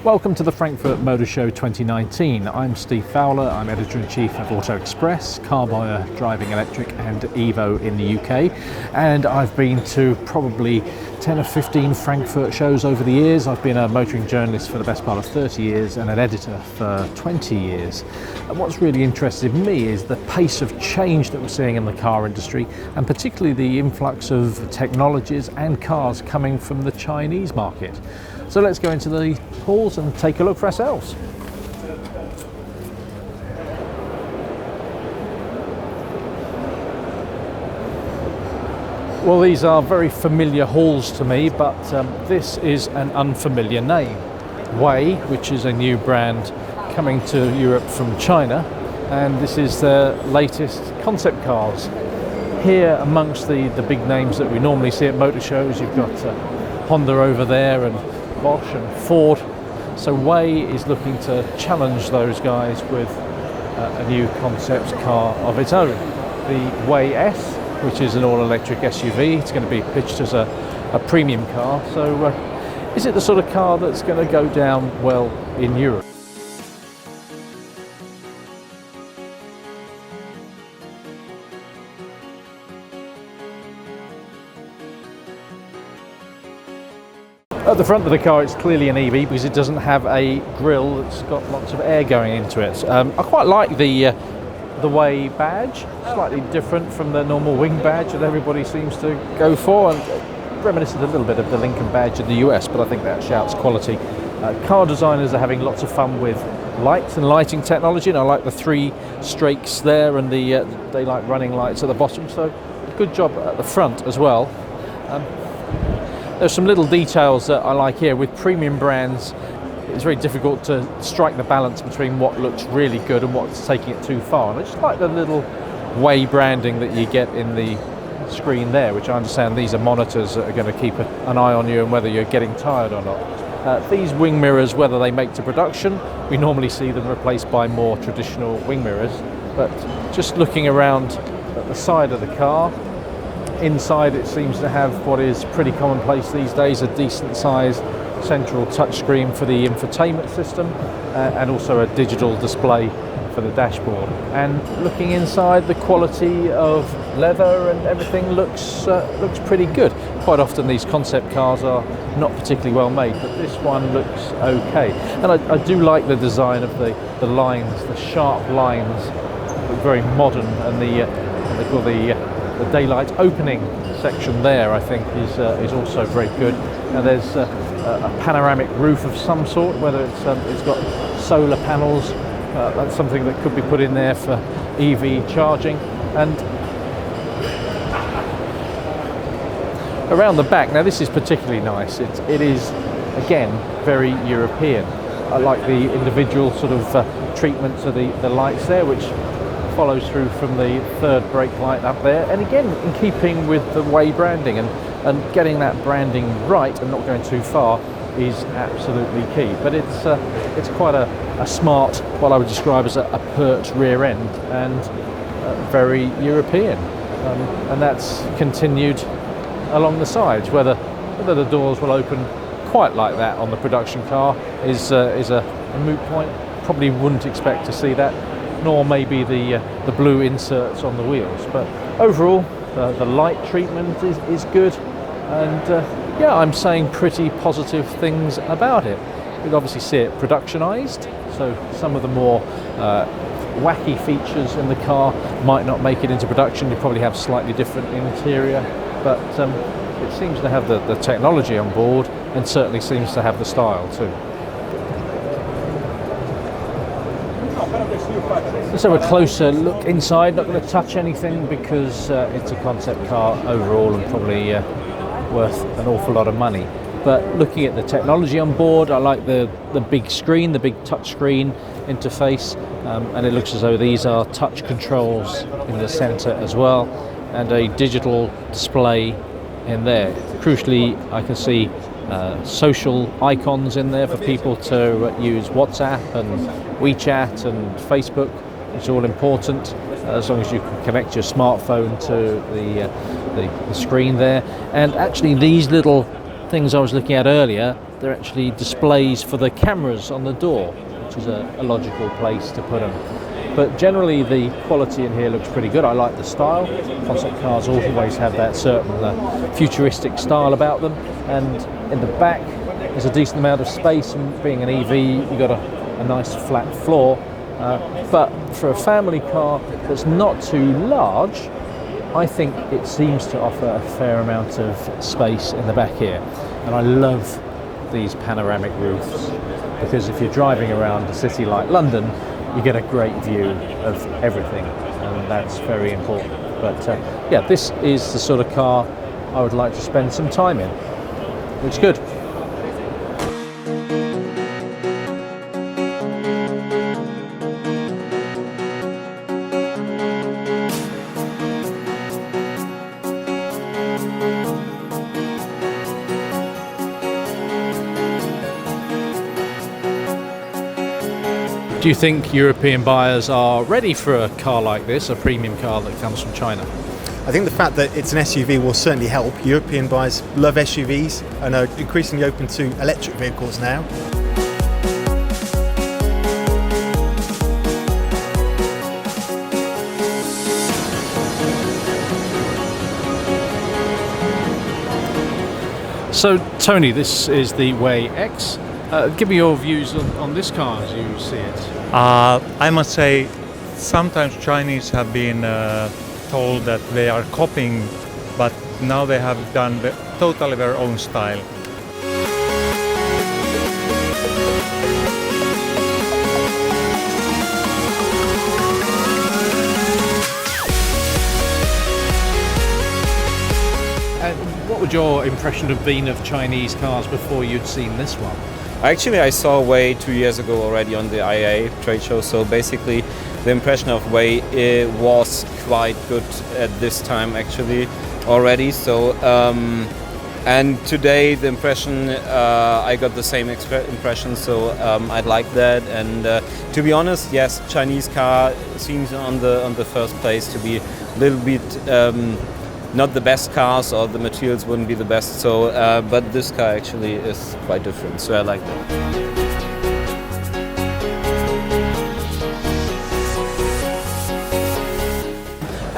Welcome to the Frankfurt Motor Show 2019. I'm Steve Fowler, I'm Editor-in-Chief of Auto Express, Car Buyer, Driving Electric and Evo in the UK. And I've been to probably 10 or 15 Frankfurt shows over the years. I've been a motoring journalist for the best part of 30 years and an editor for 20 years. And what's really interested me is the pace of change that we're seeing in the car industry, and particularly the influx of technologies and cars coming from the Chinese market. So let's go into the halls and take a look for ourselves. Well, these are very familiar halls to me, but this is an unfamiliar name. WEY, which is a new brand coming to Europe from China, and this is their latest concept cars. Here amongst the big names that we normally see at motor shows, you've got Honda over there and Bosch and Ford. So WEY is looking to challenge those guys with a new concept car of its own. The WEY S, which is an all-electric SUV. It's going to be pitched as a premium car. So is it the sort of car that's going to go down well in Europe? At the front of the car, it's clearly an EV because it doesn't have a grille that's got lots of air going into it. I quite like the WEY badge, slightly different from the normal wing badge that everybody seems to go for, and reminiscent a little bit of the Lincoln badge in the US, but I think that shouts quality. Car designers are having lots of fun with lights and lighting technology, and I like the 3 strakes there and the daylight running lights at the bottom, so good job at the front as well. There's some little details that I like here. With premium brands, it's very difficult to strike the balance between what looks really good and what's taking it too far. And I just like the little WEY branding that you get in the screen there, which I understand these are monitors that are going to keep an eye on you and whether you're getting tired or not. These wing mirrors, whether they make to production, we normally see them replaced by more traditional wing mirrors. But just looking around at the side of the car, inside it seems to have what is pretty commonplace these days, a decent sized central touchscreen for the infotainment system and also a digital display for the dashboard. And looking inside, the quality of leather and everything looks pretty good. Quite often these concept cars are not particularly well made, but this one looks okay. And I do like the design of the lines, the sharp lines, look very modern, and they call the daylight opening section there, I think, is also very good. Now there's a panoramic roof of some sort, whether it's got solar panels. That's something that could be put in there for EV charging. And around the back, now this is particularly nice. It is again very European. I like the individual sort of treatment to the lights there, which follows through from the third brake light up there, and again in keeping with the WEY branding, and getting that branding right and not going too far is absolutely key. But it's quite a smart, what I would describe as a pert rear end, and very European, and that's continued along the sides. Whether the doors will open quite like that on the production car is a moot point. Probably wouldn't expect to see that, nor maybe the blue inserts on the wheels. But overall, the light treatment is good, and yeah, I'm saying pretty positive things about it. You'd obviously see it productionized, so some of the more wacky features in the car might not make it into production. You probably have slightly different interior, but it seems to have the technology on board, and certainly seems to have the style too. Let's have a closer look inside. Not going to touch anything because it's a concept car overall, and probably worth an awful lot of money. But looking at the technology on board, I like the big screen, the big touch screen interface, and it looks as though these are touch controls in the center as well, and a digital display in there. Crucially, I can see social icons in there for people to use WhatsApp and WeChat and Facebook. It's all important, as long as you can connect your smartphone to the screen there. And actually these little things I was looking at earlier, they're actually displays for the cameras on the door, which is a logical place to put them. But generally the quality in here looks pretty good. I like the style. Concept cars always have that certain futuristic style about them, and in the back there's a decent amount of space, and being an EV you've got a nice flat floor, but for a family car that's not too large, I think it seems to offer a fair amount of space in the back here. And I love these panoramic roofs, because if you're driving around a city like London, you get a great view of everything, and that's very important. But yeah, this is the sort of car I would like to spend some time in. Looks good. Do you think European buyers are ready for a car like this, a premium car that comes from China? I think the fact that it's an SUV will certainly help. European buyers love SUVs and are increasingly open to electric vehicles now. So Tony, this is the WEY X. Give me your views on this car as you see it. I must say, sometimes Chinese have been told that they are copying, but now they have done totally their own style. What would your impression have been of Chinese cars before you'd seen this one? Actually, I saw WEY 2 years ago already on the IAA trade show, so basically the impression of WEY was quite good at this time actually already. So and today the impression, I got the same impression, so I'd like that. And to be honest, yes, Chinese car seems on the first place to be a little bit not the best cars, or the materials wouldn't be the best. So, but this car actually is quite different. So I like that.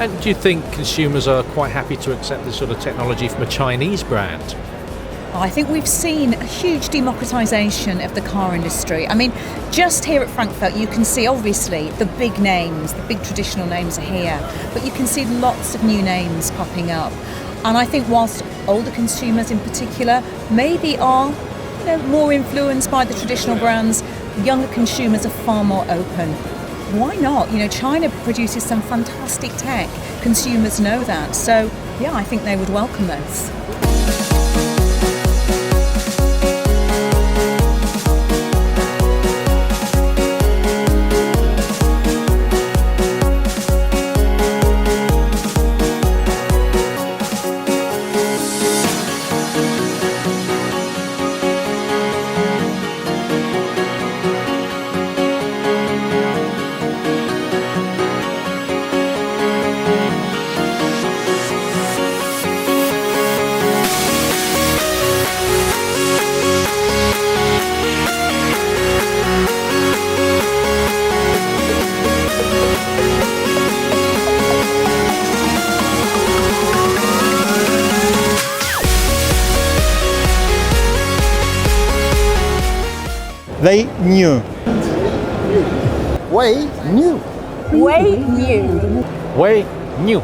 And do you think consumers are quite happy to accept this sort of technology from a Chinese brand? I think we've seen a huge democratisation of the car industry. I mean, just here at Frankfurt you can see obviously the big names, the big traditional names are here, but you can see lots of new names popping up. And I think whilst older consumers in particular maybe are more influenced by the traditional brands, younger consumers are far more open. Why not? China produces some fantastic tech. Consumers know that. So yeah, I think they would welcome this. They knew. WEY new. WEY new. WEY new.